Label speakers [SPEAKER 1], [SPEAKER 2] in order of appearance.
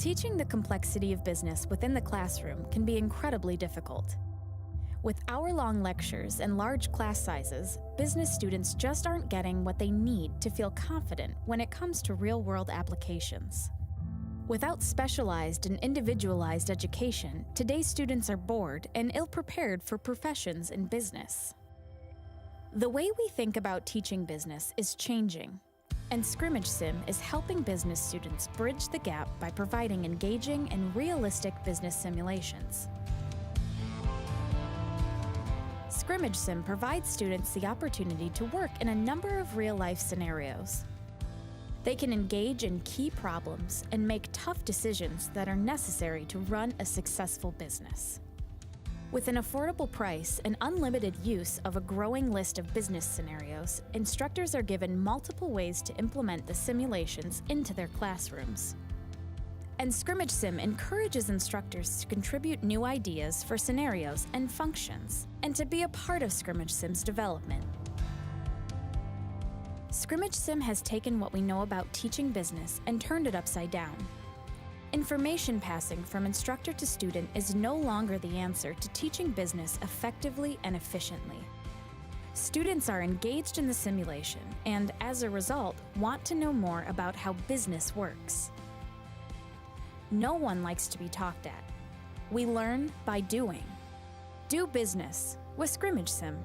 [SPEAKER 1] Teaching the complexity of business within the classroom can be incredibly difficult. With hour-long lectures and large class sizes, business students just aren't getting what they need to feel confident when it comes to real-world applications. Without specialized and individualized education, today's students are bored and ill-prepared for professions in business. The way we think about teaching business is changing, and ScrimmageSIM is helping business students bridge the gap by providing engaging and realistic business simulations. ScrimmageSIM provides students the opportunity to work in a number of real-life scenarios. They can engage in key problems and make tough decisions that are necessary to run a successful business. With an affordable price and unlimited use of a growing list of business scenarios, instructors are given multiple ways to implement the simulations into their classrooms. And ScrimmageSIM encourages instructors to contribute new ideas for scenarios and functions, and to be a part of ScrimmageSIM's development. ScrimmageSIM has taken what we know about teaching business and turned it upside down. Information passing from instructor to student is no longer the answer to teaching business effectively and efficiently. Students are engaged in the simulation and, as a result, want to know more about how business works. No one likes to be talked at. We learn by doing. Do business with ScrimmageSIM.